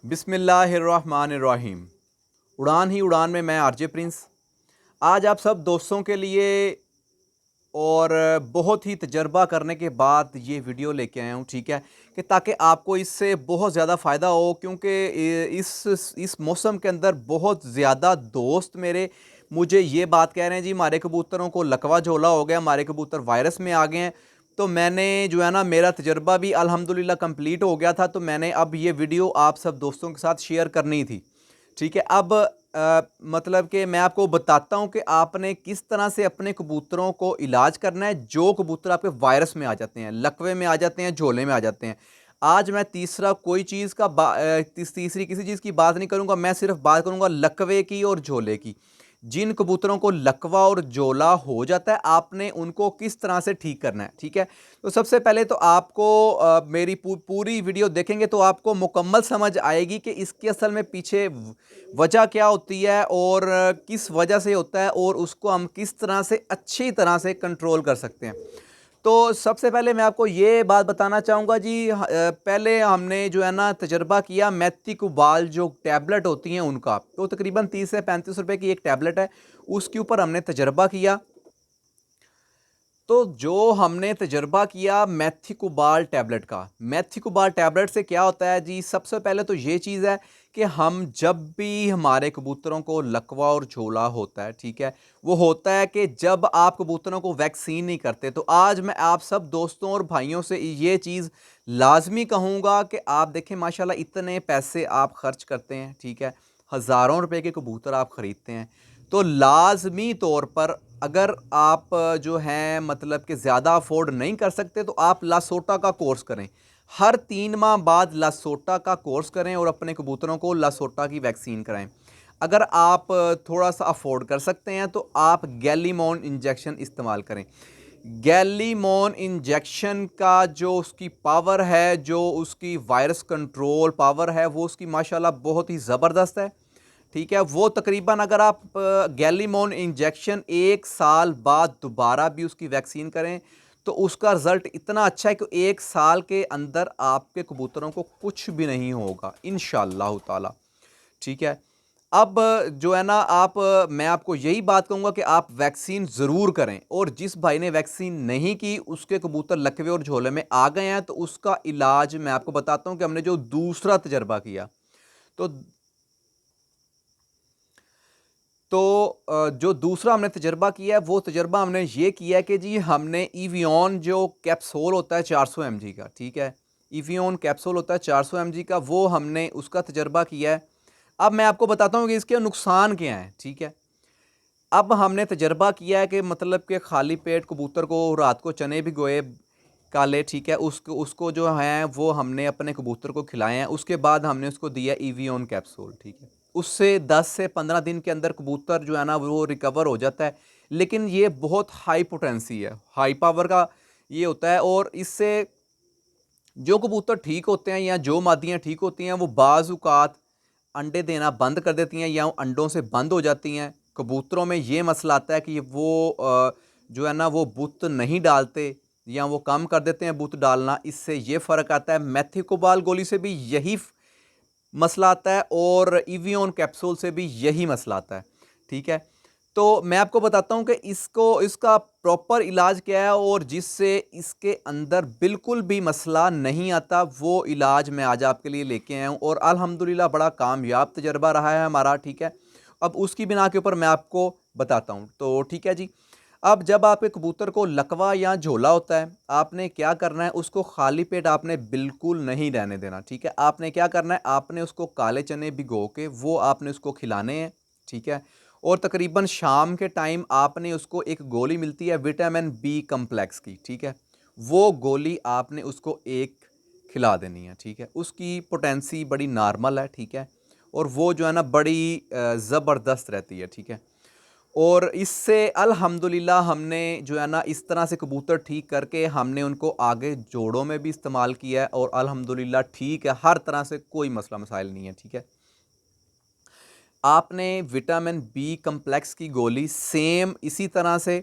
बिस्मिल्लाहिर्रहमानिर्रहीम। उड़ान ही उड़ान में मैं आरजे प्रिंस आज आप सब दोस्तों के लिए और बहुत ही तजर्बा करने के बाद ये वीडियो लेके आया हूँ, ठीक है, कि ताकि आपको इससे बहुत ज़्यादा फ़ायदा हो। क्योंकि इस मौसम के अंदर बहुत ज़्यादा दोस्त मेरे मुझे ये बात कह रहे हैं, जी हमारे कबूतरों को लकवा झोला हो गया, हमारे कबूतर वायरस में आ गए हैं। तो मैंने जो है ना, मेरा तजर्बा भी अल्हम्दुलिल्लाह कंप्लीट हो गया था, तो मैंने अब ये वीडियो आप सब दोस्तों के साथ शेयर करनी थी, ठीक है। अब मतलब कि मैं आपको बताता हूं कि आपने किस तरह से अपने कबूतरों को इलाज करना है जो कबूतर आपके वायरस में आ जाते हैं, लकवे में आ जाते हैं, झोले में आ जाते हैं। आज मैं तीसरा कोई चीज़ का तीसरी किसी चीज़ की बात नहीं करूंगा, मैं सिर्फ बात करूंगा लकवे की और झोले की। जिन कबूतरों को लकवा और जोला हो जाता है, आपने उनको किस तरह से ठीक करना है, ठीक है। तो सबसे पहले तो आपको मेरी पूरी वीडियो देखेंगे तो आपको मुकम्मल समझ आएगी कि इसके असल में पीछे वजह क्या होती है और किस वजह से होता है और उसको हम किस तरह से अच्छी तरह से कंट्रोल कर सकते हैं। तो सबसे पहले मैं आपको ये बात बताना चाहूँगा जी, पहले हमने जो है ना तजर्बा किया मेथिकुबाल जो टैबलेट होती हैं उनका, तो तकरीबन 30 से 35 रुपए की एक टैबलेट है, उसके ऊपर हमने तजर्बा किया। तो जो हमने तजर्बा किया मेथिकुबाल टैबलेट का, मेथिकुबाल टैबलेट से क्या होता है जी, सबसे पहले तो ये चीज़ है कि हम जब भी हमारे कबूतरों को लकवा और झोला होता है, ठीक है, वो होता है कि जब आप कबूतरों को वैक्सीन नहीं करते। तो आज मैं आप सब दोस्तों और भाइयों से ये चीज़ लाजमी कहूँगा कि आप देखें माशाल्लाह इतने पैसे आप खर्च करते हैं, ठीक है, हज़ारों रुपए के कबूतर आप ख़रीदते हैं, तो लाजमी तौर पर अगर आप जो हैं मतलब कि ज़्यादा अफोर्ड नहीं कर सकते तो आप लासोटा का कोर्स करें। हर 3 माह बाद लासोटा का कोर्स करें और अपने कबूतरों को लासोटा की वैक्सीन कराएं। अगर आप थोड़ा सा अफोर्ड कर सकते हैं तो आप गैलीमोन इंजेक्शन इस्तेमाल करें। गैलीमोन इंजेक्शन का जो उसकी पावर है, जो उसकी वायरस कंट्रोल पावर है, वो उसकी माशाल्लाह बहुत ही ज़बरदस्त है, ठीक है। वो तकरीबन अगर आप गैलीमोन इंजेक्शन 1 साल बाद दोबारा भी उसकी वैक्सीन करें तो उसका रिज़ल्ट इतना अच्छा है कि 1 साल के अंदर आपके कबूतरों को कुछ भी नहीं होगा इंशाअल्लाह ताला, ठीक है। अब जो है ना, मैं आपको यही बात कहूँगा कि आप वैक्सीन ज़रूर करें, और जिस भाई ने वैक्सीन नहीं की उसके कबूतर लकवे और झोले में आ गए हैं तो उसका इलाज मैं आपको बताता हूँ कि हमने जो दूसरा तजर्बा किया। तो जो दूसरा हमने तजर्बा किया है वो तजर्बा हमने ये किया है कि जी हमने ईवियन जो कैप्सूल होता है 400 mg का, ठीक है, ईवियन कैप्सूल होता है 400 mg का, वो हमने उसका तजर्बा किया है। अब मैं आपको बताता हूँ कि इसके नुकसान क्या हैं, ठीक है। अब हमने तजर्बा किया है कि मतलब कि खाली पेट कबूतर को रात को चने भिगोए काले, ठीक है, उसको उसको जो है वो हमने अपने कबूतर को खिलाए हैं। उसके बाद हमने उसको दिया ईवियन कैप्सूल, ठीक है। उससे 10 से 15 दिन के अंदर कबूतर जो है ना वो रिकवर हो जाता है। लेकिन ये बहुत हाई पोटेंसी है, हाई पावर का ये होता है, और इससे जो कबूतर ठीक होते हैं या जो मादियाँ ठीक होती हैं वो बाज़-औक़ात अंडे देना बंद कर देती हैं या वो अंडों से बंद हो जाती हैं। कबूतरों में ये मसला आता है कि वो जो है ना वो बुत नहीं डालते या वो कम कर देते हैं बुत डालना, इससे ये फ़र्क आता है। मेथिकोबाल गोली से भी यही मसला आता है और ईवियन कैप्सूल से भी यही मसला आता है, ठीक है। तो मैं आपको बताता हूँ कि इसका प्रॉपर इलाज क्या है और जिससे इसके अंदर बिल्कुल भी मसला नहीं आता, वो इलाज मैं आज आपके लिए लेके आया हूँ और अल्हम्दुलिल्लाह बड़ा कामयाब तजर्बा रहा है हमारा, ठीक है। अब उसकी बिना के ऊपर मैं आपको बताता हूँ, तो ठीक है जी। अब जब आपके कबूतर को लकवा या झोला होता है, आपने क्या करना है, उसको खाली पेट आपने बिल्कुल नहीं रहने देना, ठीक है। आपने क्या करना है, आपने उसको काले चने भिगो के वो आपने उसको खिलाने हैं, ठीक है। और तकरीबन शाम के टाइम आपने उसको एक गोली मिलती है विटामिन बी कम्प्लेक्स की, ठीक है, वो गोली आपने उसको एक खिला देनी है, ठीक है। उसकी पोटेंसी बड़ी नॉर्मल है, ठीक है, और वो जो है ना बड़ी ज़बरदस्त रहती है, ठीक है। और इससे अल्हम्दुलिल्लाह हमने जो है ना इस तरह से कबूतर ठीक करके हमने उनको आगे जोड़ों में भी इस्तेमाल किया है और अल्हम्दुलिल्लाह ठीक है, हर तरह से कोई मसला मसाइल नहीं है, ठीक है। आपने विटामिन बी कम्प्लेक्स की गोली सेम इसी तरह से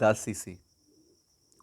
10 cc.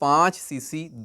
5 cc